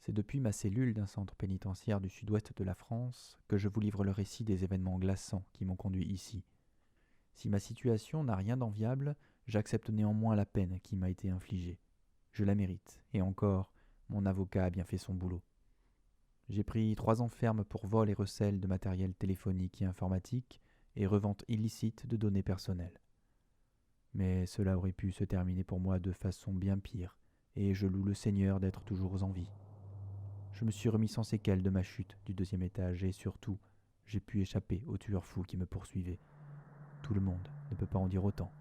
C'est depuis ma cellule d'un centre pénitentiaire du sud-ouest de la France que je vous livre le récit des événements glaçants qui m'ont conduit ici. Si ma situation n'a rien d'enviable, j'accepte néanmoins la peine qui m'a été infligée. Je la mérite, et encore, mon avocat a bien fait son boulot. J'ai pris 3 ans ferme pour vol et recel de matériel téléphonique et informatique et revente illicite de données personnelles. Mais cela aurait pu se terminer pour moi de façon bien pire, et je loue le Seigneur d'être toujours en vie. Je me suis remis sans séquelles de ma chute du 2e étage et surtout, j'ai pu échapper aux tueurs fous qui me poursuivaient. Tout le monde ne peut pas en dire autant.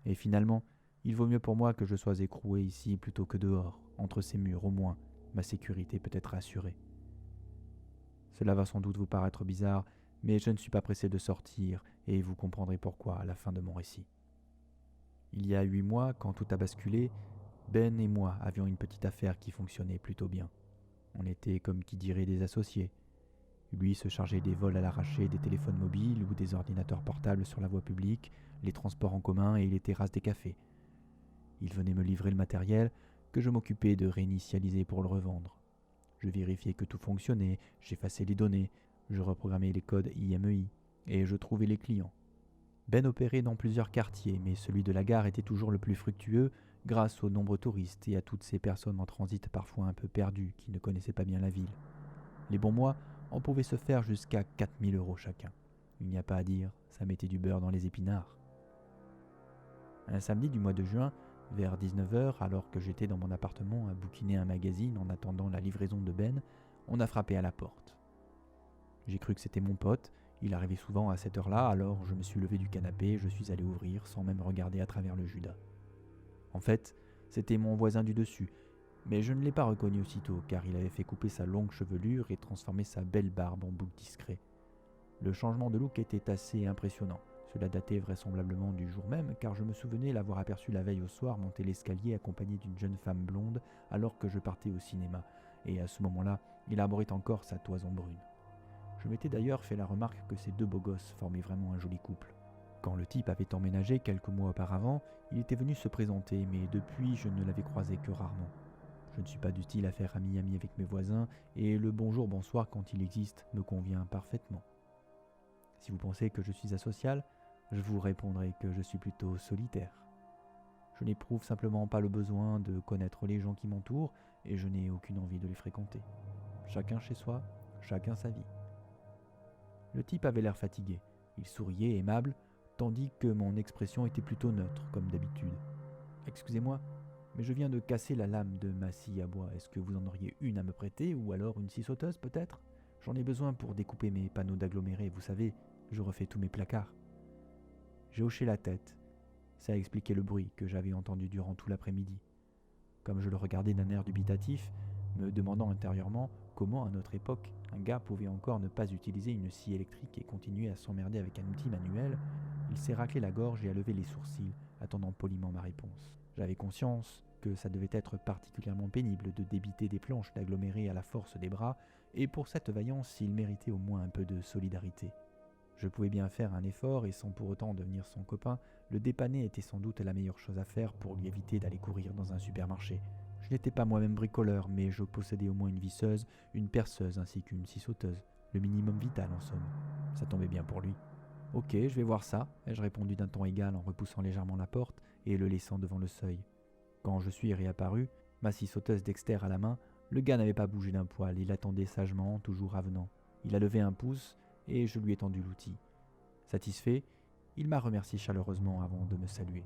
Et finalement, il vaut mieux pour moi que je sois écroué ici plutôt que dehors, entre ces murs au moins, ma sécurité peut être assurée. Cela va sans doute vous paraître bizarre, mais je ne suis pas pressé de sortir et vous comprendrez pourquoi à la fin de mon récit. Il y a 8 mois, quand tout a basculé, Ben et moi avions une petite affaire qui fonctionnait plutôt bien. On était comme qui dirait des associés. Lui se chargeait des vols à l'arraché des téléphones mobiles ou des ordinateurs portables sur la voie publique, les transports en commun et les terrasses des cafés. Il venait me livrer le matériel que je m'occupais de réinitialiser pour le revendre. Je vérifiais que tout fonctionnait, j'effaçais les données, je reprogrammais les codes IMEI et je trouvais les clients. Ben opérait dans plusieurs quartiers, mais celui de la gare était toujours le plus fructueux grâce aux nombreux touristes et à toutes ces personnes en transit parfois un peu perdues qui ne connaissaient pas bien la ville. Les bons mois, on pouvait se faire jusqu'à 4000 € chacun. Il n'y a pas à dire, ça mettait du beurre dans les épinards. Un samedi du mois de juin, vers 19h, alors que j'étais dans mon appartement à bouquiner un magazine en attendant la livraison de Ben, on a frappé à la porte. J'ai cru que c'était mon pote, il arrivait souvent à cette heure-là, alors je me suis levé du canapé et je suis allé ouvrir sans même regarder à travers le judas. En fait, c'était mon voisin du dessus, mais je ne l'ai pas reconnu aussitôt car il avait fait couper sa longue chevelure et transformer sa belle barbe en bouc discret. Le changement de look était assez impressionnant. Cela datait vraisemblablement du jour même car je me souvenais l'avoir aperçu la veille au soir monter l'escalier accompagné d'une jeune femme blonde alors que je partais au cinéma, et à ce moment-là, il arborait encore sa toison brune. Je m'étais d'ailleurs fait la remarque que ces 2 beaux gosses formaient vraiment un joli couple. Quand le type avait emménagé quelques mois auparavant, il était venu se présenter, mais depuis je ne l'avais croisé que rarement. Je ne suis pas du style à faire ami-ami avec mes voisins, et le bonjour-bonsoir quand il existe me convient parfaitement. Si vous pensez que je suis asocial, je vous répondrai que je suis plutôt solitaire. Je n'éprouve simplement pas le besoin de connaître les gens qui m'entourent, et je n'ai aucune envie de les fréquenter. Chacun chez soi, chacun sa vie. Le type avait l'air fatigué. Il souriait, aimable, tandis que mon expression était plutôt neutre, comme d'habitude. « Excusez-moi, mais je viens de casser la lame de ma scie à bois. Est-ce que vous en auriez une à me prêter, ou alors une scie sauteuse peut-être ? J'en ai besoin pour découper mes panneaux d'agglomérés, vous savez, je refais tous mes placards. » J'ai hoché la tête. Ça expliquait le bruit que j'avais entendu durant tout l'après-midi. Comme je le regardais d'un air dubitatif, me demandant intérieurement comment à notre époque un gars pouvait encore ne pas utiliser une scie électrique et continuer à s'emmerder avec un outil manuel, il s'est raclé la gorge et a levé les sourcils, attendant poliment ma réponse. J'avais conscience que ça devait être particulièrement pénible de débiter des planches d'agglomérés à la force des bras, et pour cette vaillance, il méritait au moins un peu de solidarité. Je pouvais bien faire un effort et sans pour autant devenir son copain, le dépanner était sans doute la meilleure chose à faire pour lui éviter d'aller courir dans un supermarché. Je n'étais pas moi-même bricoleur, mais je possédais au moins une visseuse, une perceuse ainsi qu'une scie sauteuse. Le minimum vital en somme. Ça tombait bien pour lui. « Ok, je vais voir ça », ai-je répondu d'un ton égal en repoussant légèrement la porte et le laissant devant le seuil. Quand je suis réapparu, ma scie sauteuse Dexter à la main, le gars n'avait pas bougé d'un poil, il attendait sagement, toujours avenant. Il a levé un pouce et je lui ai tendu l'outil. Satisfait, il m'a remercié chaleureusement avant de me saluer.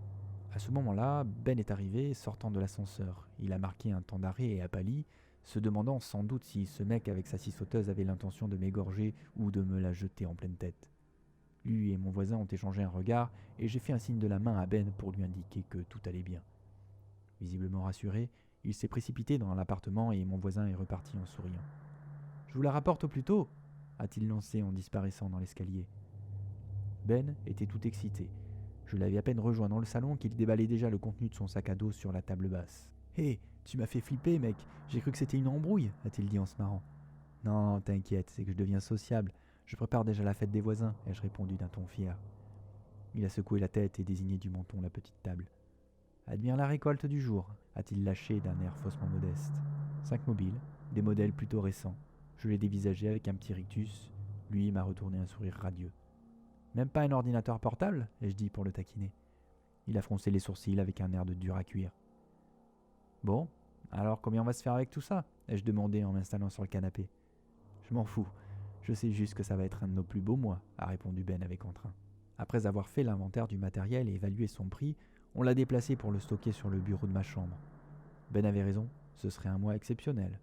À ce moment-là, Ben est arrivé, sortant de l'ascenseur. Il a marqué un temps d'arrêt et a pâli, se demandant sans doute si ce mec avec sa scie sauteuse avait l'intention de m'égorger ou de me la jeter en pleine tête. Lui et mon voisin ont échangé un regard et j'ai fait un signe de la main à Ben pour lui indiquer que tout allait bien. Visiblement rassuré, il s'est précipité dans l'appartement et mon voisin est reparti en souriant. « Je vous la rapporte au plus tôt !» a-t-il lancé en disparaissant dans l'escalier. Ben était tout excité. Je l'avais à peine rejoint dans le salon qu'il déballait déjà le contenu de son sac à dos sur la table basse. « Hé, tu m'as fait flipper, mec, j'ai cru que c'était une embrouille !» a-t-il dit en se marrant. « Non, t'inquiète, c'est que je deviens sociable. Je prépare déjà la fête des voisins, » ai-je répondu d'un ton fier. Il a secoué la tête et désigné du menton la petite table. « Admire la récolte du jour » a-t-il lâché d'un air faussement modeste. « 5 mobiles, des modèles plutôt récents. Je l'ai dévisagé avec un petit rictus. Lui m'a retourné un sourire radieux. Même pas un ordinateur portable, ai-je dit pour le taquiner. Il a froncé les sourcils avec un air de dur à cuire. Bon, alors combien on va se faire avec tout ça, ai-je demandé en m'installant sur le canapé. Je m'en fous, je sais juste que ça va être un de nos plus beaux mois, a répondu Ben avec entrain. Après avoir fait l'inventaire du matériel et évalué son prix, on l'a déplacé pour le stocker sur le bureau de ma chambre. Ben avait raison, ce serait un mois exceptionnel.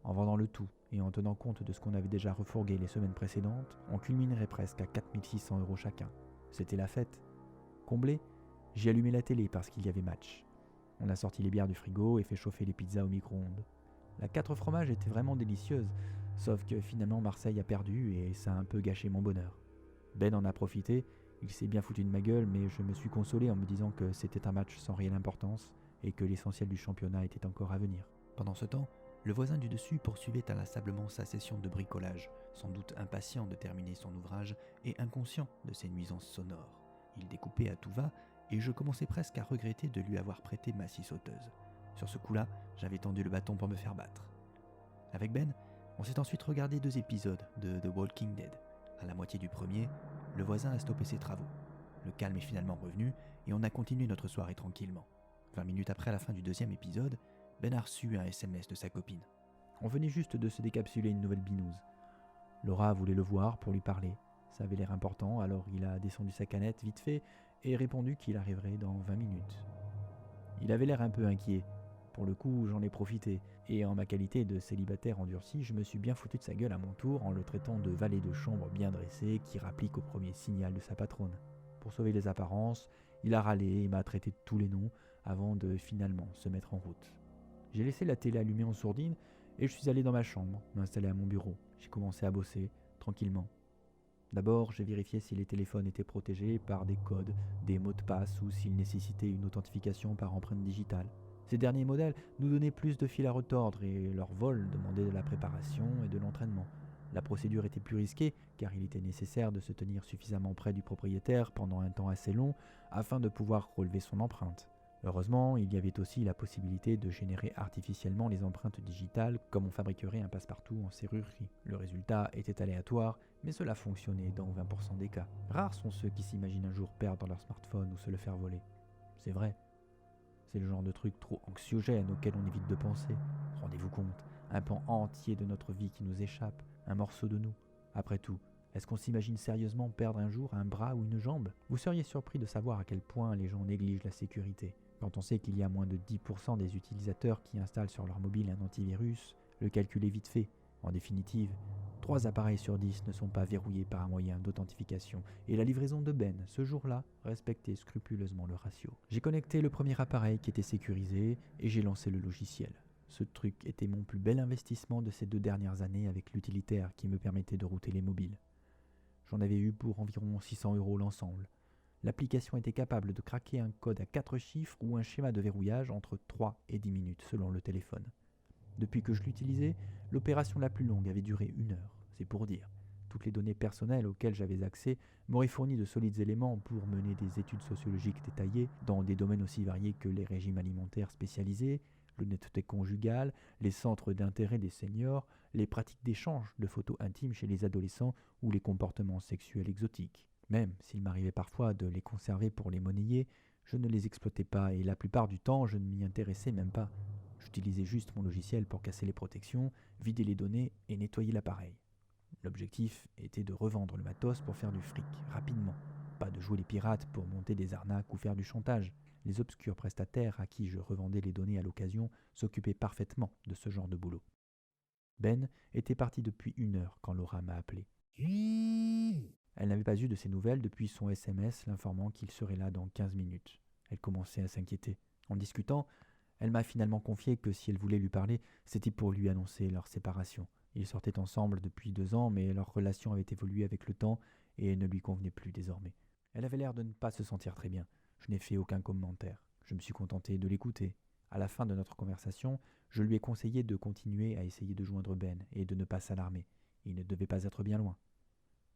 En vendant le tout et en tenant compte de ce qu'on avait déjà refourgué les semaines précédentes, on culminerait presque à 4600 € chacun. C'était la fête. Comblé, j'ai allumé la télé parce qu'il y avait match. On a sorti les bières du frigo et fait chauffer les pizzas au micro-ondes. La 4 fromages était vraiment délicieuse, sauf que finalement Marseille a perdu et ça a un peu gâché mon bonheur. Ben en a profité, il s'est bien foutu de ma gueule, mais je me suis consolé en me disant que c'était un match sans réelle importance et que l'essentiel du championnat était encore à venir. Pendant ce temps, le voisin du dessus poursuivait inlassablement sa session de bricolage, sans doute impatient de terminer son ouvrage et inconscient de ses nuisances sonores. Il découpait à tout va et je commençais presque à regretter de lui avoir prêté ma scie sauteuse. Sur ce coup-là, j'avais tendu le bâton pour me faire battre. Avec Ben, on s'est ensuite regardé 2 épisodes de The Walking Dead. À la moitié du premier, le voisin a stoppé ses travaux. Le calme est finalement revenu et on a continué notre soirée tranquillement. 20 minutes après la fin du 2e épisode, Ben a reçu un SMS de sa copine. On venait juste de se décapsuler une nouvelle binouse. Laura voulait le voir pour lui parler. Ça avait l'air important, alors il a descendu sa canette vite fait et répondu qu'il arriverait dans 20 minutes. Il avait l'air un peu inquiet. Pour le coup, j'en ai profité, et en ma qualité de célibataire endurci, je me suis bien foutu de sa gueule à mon tour en le traitant de valet de chambre bien dressé qui rapplique au premier signal de sa patronne. Pour sauver les apparences, il a râlé et m'a traité de tous les noms avant de finalement se mettre en route. J'ai laissé la télé allumée en sourdine et je suis allé dans ma chambre, m'installer à mon bureau. J'ai commencé à bosser, tranquillement. D'abord, j'ai vérifié si les téléphones étaient protégés par des codes, des mots de passe ou s'ils nécessitaient une authentification par empreinte digitale. Ces derniers modèles nous donnaient plus de fil à retordre et leur vol demandait de la préparation et de l'entraînement. La procédure était plus risquée car il était nécessaire de se tenir suffisamment près du propriétaire pendant un temps assez long afin de pouvoir relever son empreinte. Heureusement, il y avait aussi la possibilité de générer artificiellement les empreintes digitales comme on fabriquerait un passe-partout en serrurerie. Le résultat était aléatoire, mais cela fonctionnait dans 20% des cas. Rares sont ceux qui s'imaginent un jour perdre leur smartphone ou se le faire voler. C'est vrai. C'est le genre de truc trop anxiogène auquel on évite de penser. Rendez-vous compte, un pan entier de notre vie qui nous échappe, un morceau de nous. Après tout, est-ce qu'on s'imagine sérieusement perdre un jour un bras ou une jambe ? Vous seriez surpris de savoir à quel point les gens négligent la sécurité. Quand on sait qu'il y a moins de 10% des utilisateurs qui installent sur leur mobile un antivirus, le calcul est vite fait. En définitive, 3 appareils sur 10 ne sont pas verrouillés par un moyen d'authentification et la livraison de Ben, ce jour-là, respectait scrupuleusement le ratio. J'ai connecté le premier appareil qui était sécurisé et j'ai lancé le logiciel. Ce truc était mon plus bel investissement de ces 2 dernières années avec l'utilitaire qui me permettait de router les mobiles. J'en avais eu pour environ 600 € l'ensemble. L'application était capable de craquer un code à 4 chiffres ou un schéma de verrouillage entre 3 et 10 minutes selon le téléphone. Depuis que je l'utilisais, l'opération la plus longue avait duré 1 heure, c'est pour dire. Toutes les données personnelles auxquelles j'avais accès m'auraient fourni de solides éléments pour mener des études sociologiques détaillées dans des domaines aussi variés que les régimes alimentaires spécialisés, l'honnêteté conjugale, les centres d'intérêt des seniors, les pratiques d'échange de photos intimes chez les adolescents ou les comportements sexuels exotiques. Même s'il m'arrivait parfois de les conserver pour les monnayer, je ne les exploitais pas et la plupart du temps je ne m'y intéressais même pas. J'utilisais juste mon logiciel pour casser les protections, vider les données et nettoyer l'appareil. L'objectif était de revendre le matos pour faire du fric, rapidement. Pas de jouer les pirates pour monter des arnaques ou faire du chantage. Les obscurs prestataires à qui je revendais les données à l'occasion s'occupaient parfaitement de ce genre de boulot. Ben était parti depuis 1 heure quand Laura m'a appelé. Elle n'avait pas eu de ses nouvelles depuis son SMS l'informant qu'il serait là dans 15 minutes. Elle commençait à s'inquiéter. En discutant, elle m'a finalement confié que si elle voulait lui parler, c'était pour lui annoncer leur séparation. Ils sortaient ensemble depuis 2 ans, mais leur relation avait évolué avec le temps et ne lui convenait plus désormais. Elle avait l'air de ne pas se sentir très bien. Je n'ai fait aucun commentaire. Je me suis contenté de l'écouter. À la fin de notre conversation, je lui ai conseillé de continuer à essayer de joindre Ben et de ne pas s'alarmer. Il ne devait pas être bien loin.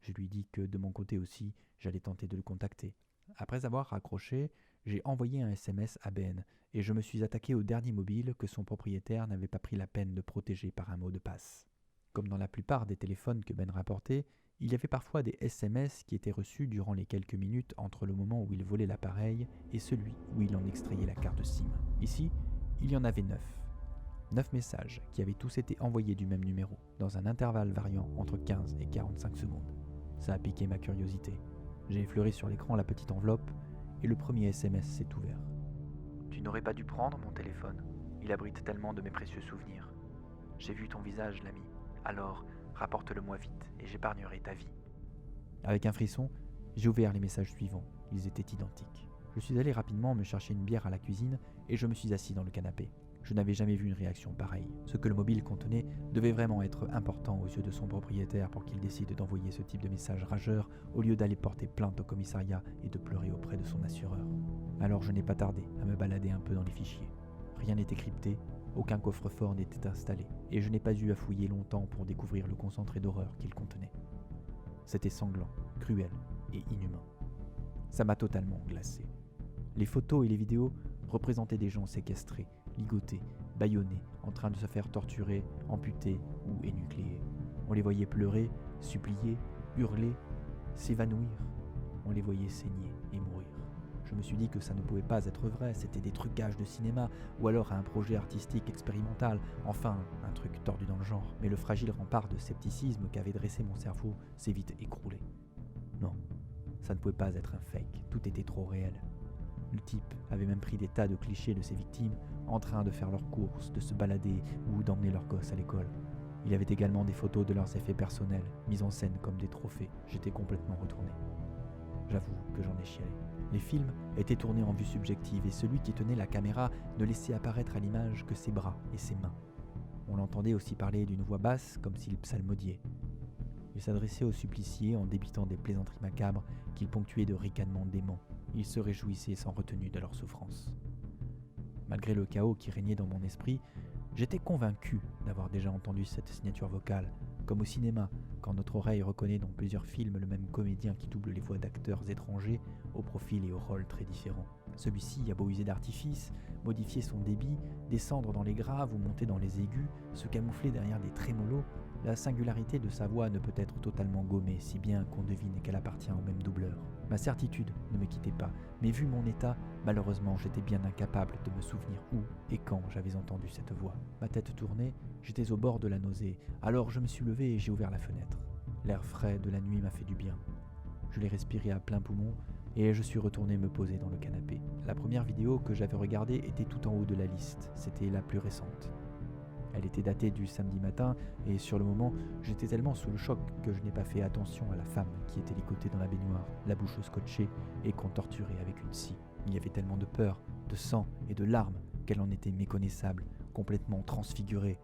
Je lui dis que de mon côté aussi, j'allais tenter de le contacter. Après avoir raccroché, j'ai envoyé un SMS à Ben et je me suis attaqué au dernier mobile que son propriétaire n'avait pas pris la peine de protéger par un mot de passe. Comme dans la plupart des téléphones que Ben rapportait, il y avait parfois des SMS qui étaient reçus durant les quelques minutes entre le moment où il volait l'appareil et celui où il en extrayait la carte SIM. Ici, il y en avait 9. 9 messages qui avaient tous été envoyés du même numéro, dans un intervalle variant entre 15 et 45 secondes. Ça a piqué ma curiosité. J'ai effleuré sur l'écran la petite enveloppe et le premier SMS s'est ouvert. « Tu n'aurais pas dû prendre mon téléphone. Il abrite tellement de mes précieux souvenirs. J'ai vu ton visage, l'ami. Alors, rapporte-le-moi vite et j'épargnerai ta vie. » Avec un frisson, j'ai ouvert les messages suivants. Ils étaient identiques. Je suis allé rapidement me chercher une bière à la cuisine et je me suis assis dans le canapé. Je n'avais jamais vu une réaction pareille. Ce que le mobile contenait devait vraiment être important aux yeux de son propriétaire pour qu'il décide d'envoyer ce type de message rageur au lieu d'aller porter plainte au commissariat et de pleurer auprès de son assureur. Alors je n'ai pas tardé à me balader un peu dans les fichiers. Rien n'était crypté, aucun coffre-fort n'était installé, et je n'ai pas eu à fouiller longtemps pour découvrir le concentré d'horreur qu'il contenait. C'était sanglant, cruel et inhumain. Ça m'a totalement glacé. Les photos et les vidéos représentaient des gens séquestrés, ligotés, bâillonnés, en train de se faire torturer, amputer ou énucléer. On les voyait pleurer, supplier, hurler, s'évanouir. On les voyait saigner et mourir. Je me suis dit que ça ne pouvait pas être vrai, c'était des trucages de cinéma, ou alors un projet artistique expérimental, enfin un truc tordu dans le genre. Mais le fragile rempart de scepticisme qu'avait dressé mon cerveau s'est vite écroulé. Non, ça ne pouvait pas être un fake, tout était trop réel. Le type avait même pris des tas de clichés de ses victimes en train de faire leurs courses, de se balader ou d'emmener leurs gosses à l'école. Il avait également des photos de leurs effets personnels, mises en scène comme des trophées. J'étais complètement retourné. J'avoue que j'en ai chialé. Les films étaient tournés en vue subjective et celui qui tenait la caméra ne laissait apparaître à l'image que ses bras et ses mains. On l'entendait aussi parler d'une voix basse comme s'il psalmodiait. Il s'adressait aux suppliciés en débitant des plaisanteries macabres qu'il ponctuait de ricanements déments. Il se réjouissait sans retenue de leur souffrance. Malgré le chaos qui régnait dans mon esprit, j'étais convaincu d'avoir déjà entendu cette signature vocale, comme au cinéma, quand notre oreille reconnaît dans plusieurs films le même comédien qui double les voix d'acteurs étrangers, au profil et au rôle très différents. Celui-ci a beau user d'artifice, modifier son débit, descendre dans les graves ou monter dans les aigus, se camoufler derrière des trémolos, la singularité de sa voix ne peut être totalement gommée, si bien qu'on devine qu'elle appartient au même doubleur. Ma certitude ne me quittait pas, mais vu mon état, malheureusement j'étais bien incapable de me souvenir où et quand j'avais entendu cette voix. Ma tête tournait, j'étais au bord de la nausée, alors je me suis levé et j'ai ouvert la fenêtre. L'air frais de la nuit m'a fait du bien. Je l'ai respiré à plein poumon et je suis retourné me poser dans le canapé. La première vidéo que j'avais regardée était tout en haut de la liste, c'était la plus récente. Elle était datée du samedi matin et sur le moment, j'étais tellement sous le choc que je n'ai pas fait attention à la femme qui était ligotée dans la baignoire, la bouche scotchée et qu'on torturait avec une scie. Il y avait tellement de peur, de sang et de larmes qu'elle en était méconnaissable, complètement transfigurée.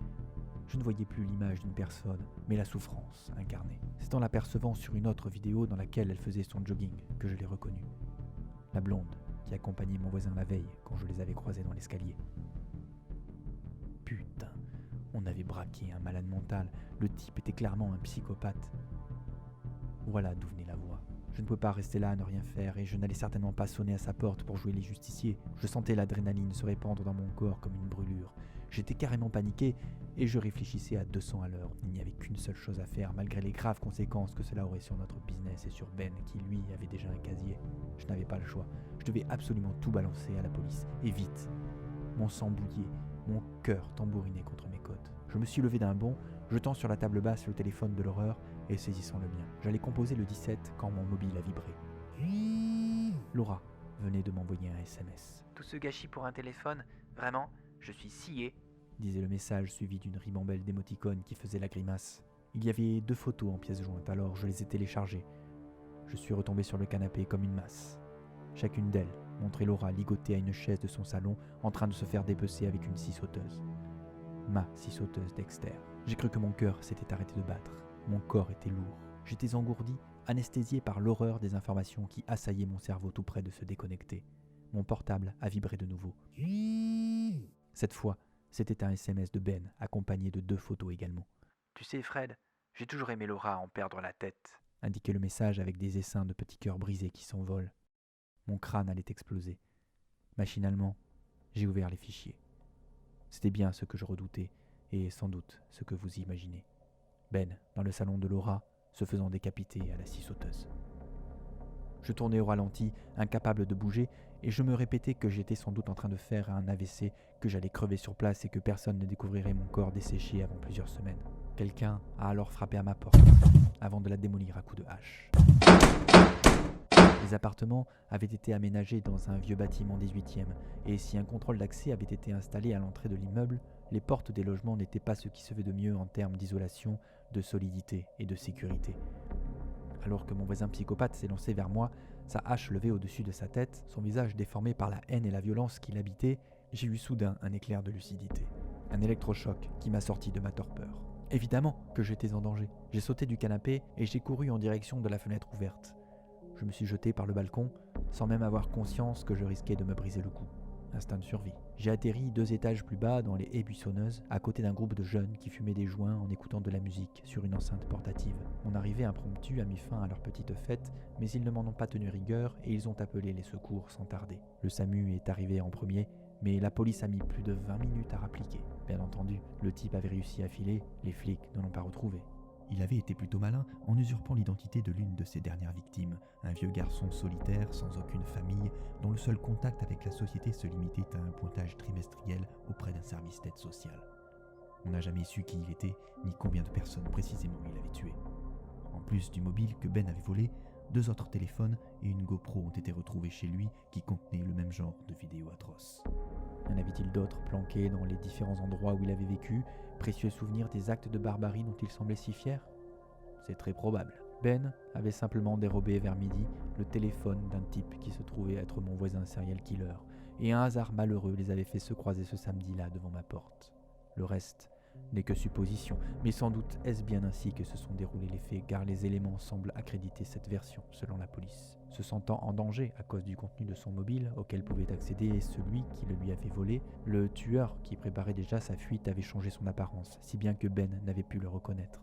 Je ne voyais plus l'image d'une personne, mais la souffrance incarnée. C'est en l'apercevant sur une autre vidéo dans laquelle elle faisait son jogging que je l'ai reconnue. La blonde qui accompagnait mon voisin la veille quand je les avais croisés dans l'escalier. Putain, on avait braqué un malade mental, le type était clairement un psychopathe. Voilà d'où venait la voix. Je ne pouvais pas rester là à ne rien faire et je n'allais certainement pas sonner à sa porte pour jouer les justiciers. Je sentais l'adrénaline se répandre dans mon corps comme une brûlure. J'étais carrément paniqué et je réfléchissais à 200 à l'heure. Il n'y avait qu'une seule chose à faire malgré les graves conséquences que cela aurait sur notre business et sur Ben qui lui avait déjà un casier. Je n'avais pas le choix. Je devais absolument tout balancer à la police et vite. Mon sang bouillait, mon cœur tambourinait contre mes côtes. Je me suis levé d'un bond, jetant sur la table basse le téléphone de l'horreur et saisissant le mien. J'allais composer le 17 quand mon mobile a vibré. Laura venait de m'envoyer un SMS. Tout ce gâchis pour un téléphone, vraiment, je suis scié, disait le message suivi d'une ribambelle d'émoticônes qui faisait la grimace. Il y avait 2 photos en pièces jointes, alors je les ai téléchargées. Je suis retombé sur le canapé comme une masse. Chacune d'elles montrait Laura ligotée à une chaise de son salon en train de se faire dépecer avec une scie sauteuse. Ma scie sauteuse Dexter. J'ai cru que mon cœur s'était arrêté de battre. Mon corps était lourd. J'étais engourdi, anesthésié par l'horreur des informations qui assaillaient mon cerveau tout près de se déconnecter. Mon portable a vibré de nouveau. Cette fois, c'était un SMS de Ben, accompagné de 2 photos également. « Tu sais Fred, j'ai toujours aimé Laura en perdre la tête, » indiquait le message avec des essaims de petits cœurs brisés qui s'envolent. Mon crâne allait exploser. Machinalement, j'ai ouvert les fichiers. C'était bien ce que je redoutais, et sans doute ce que vous imaginez. Ben, dans le salon de Laura, se faisant décapiter à la scie sauteuse. Je tournais au ralenti, incapable de bouger, et je me répétais que j'étais sans doute en train de faire un AVC, que j'allais crever sur place et que personne ne découvrirait mon corps desséché avant plusieurs semaines. Quelqu'un a alors frappé à ma porte, avant de la démolir à coups de hache. Les appartements avaient été aménagés dans un vieux bâtiment 18e, et si un contrôle d'accès avait été installé à l'entrée de l'immeuble, les portes des logements n'étaient pas ce qui se fait de mieux en termes d'isolation, de solidité et de sécurité. Alors que mon voisin psychopathe s'est lancé vers moi, sa hache levée au-dessus de sa tête, son visage déformé par la haine et la violence qui l'habitaient, j'ai eu soudain un éclair de lucidité. Un électrochoc qui m'a sorti de ma torpeur. Évidemment que j'étais en danger. J'ai sauté du canapé et j'ai couru en direction de la fenêtre ouverte. Je me suis jeté par le balcon, sans même avoir conscience que je risquais de me briser le cou. Instinct de survie. J'ai atterri 2 étages plus bas dans les haies buissonneuses, à côté d'un groupe de jeunes qui fumaient des joints en écoutant de la musique sur une enceinte portative. Mon arrivée impromptue a mis fin à leur petite fête, mais ils ne m'en ont pas tenu rigueur et ils ont appelé les secours sans tarder. Le SAMU est arrivé en premier, mais la police a mis plus de 20 minutes à rappliquer. Bien entendu, le type avait réussi à filer, les flics ne l'ont pas retrouvé. Il avait été plutôt malin en usurpant l'identité de l'une de ses dernières victimes, un vieux garçon solitaire sans aucune famille, dont le seul contact avec la société se limitait à un pointage trimestriel auprès d'un service d'aide sociale. On n'a jamais su qui il était, ni combien de personnes précisément il avait tué. En plus du mobile que Ben avait volé, 2 autres téléphones et une GoPro ont été retrouvés chez lui qui contenaient le même genre de vidéos atroces. En avait-il d'autres planqués dans les différents endroits où il avait vécu, précieux souvenirs des actes de barbarie dont il semblait si fier? C'est très probable. Ben avait simplement dérobé vers midi le téléphone d'un type qui se trouvait être mon voisin serial killer, et un hasard malheureux les avait fait se croiser ce samedi-là devant ma porte. Le reste n'est que supposition, mais sans doute est-ce bien ainsi que se sont déroulés les faits, car les éléments semblent accréditer cette version, selon la police. Se sentant en danger à cause du contenu de son mobile, auquel pouvait accéder celui qui le lui avait volé, le tueur qui préparait déjà sa fuite avait changé son apparence, si bien que Ben n'avait pu le reconnaître.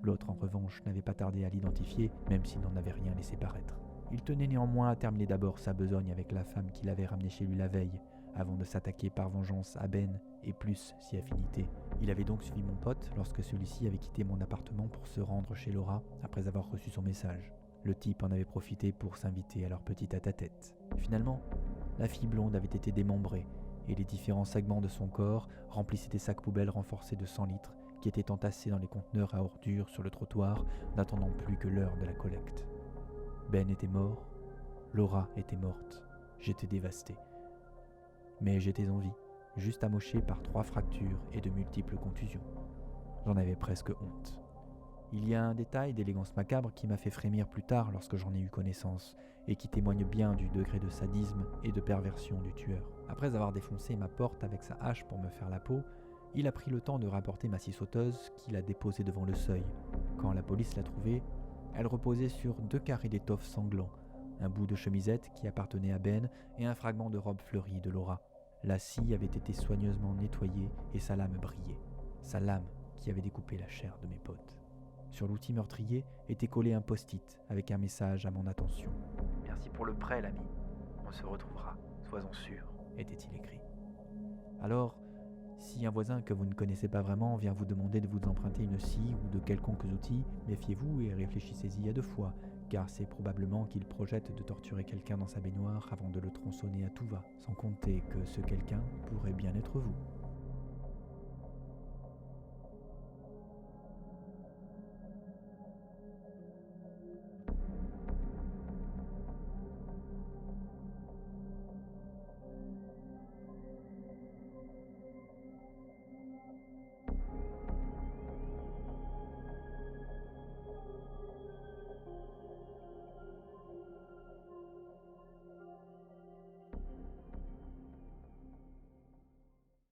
L'autre, en revanche, n'avait pas tardé à l'identifier, même s'il n'en avait rien laissé paraître. Il tenait néanmoins à terminer d'abord sa besogne avec la femme qu'il avait ramenée chez lui la veille, avant de s'attaquer par vengeance à Ben, et plus si affinité. Il avait donc suivi mon pote lorsque celui-ci avait quitté mon appartement pour se rendre chez Laura après avoir reçu son message. Le type en avait profité pour s'inviter à leur petit tête-à-tête. Finalement, la fille blonde avait été démembrée, et les différents segments de son corps remplissaient des sacs poubelles renforcés de 100 litres qui étaient entassés dans les conteneurs à ordures sur le trottoir, n'attendant plus que l'heure de la collecte. Ben était mort, Laura était morte, j'étais dévasté. Mais j'étais en vie, juste amoché par 3 fractures et de multiples contusions. J'en avais presque honte. Il y a un détail d'élégance macabre qui m'a fait frémir plus tard lorsque j'en ai eu connaissance, et qui témoigne bien du degré de sadisme et de perversion du tueur. Après avoir défoncé ma porte avec sa hache pour me faire la peau, il a pris le temps de rapporter ma scie sauteuse qu'il a déposée devant le seuil. Quand la police l'a trouvée, elle reposait sur 2 carrés d'étoffe sanglants, un bout de chemisette qui appartenait à Ben et un fragment de robe fleurie de Laura. La scie avait été soigneusement nettoyée et sa lame brillait. Sa lame qui avait découpé la chair de mes potes. Sur l'outil meurtrier était collé un post-it avec un message à mon attention. « Merci pour le prêt, l'ami. On se retrouvera, sois-en sûr. » était-il écrit. Alors, si un voisin que vous ne connaissez pas vraiment vient vous demander de vous emprunter une scie ou de quelconques outils, méfiez-vous et réfléchissez-y à 2 fois, car c'est probablement qu'il projette de torturer quelqu'un dans sa baignoire avant de le tronçonner à tout va, sans compter que ce quelqu'un pourrait bien être vous.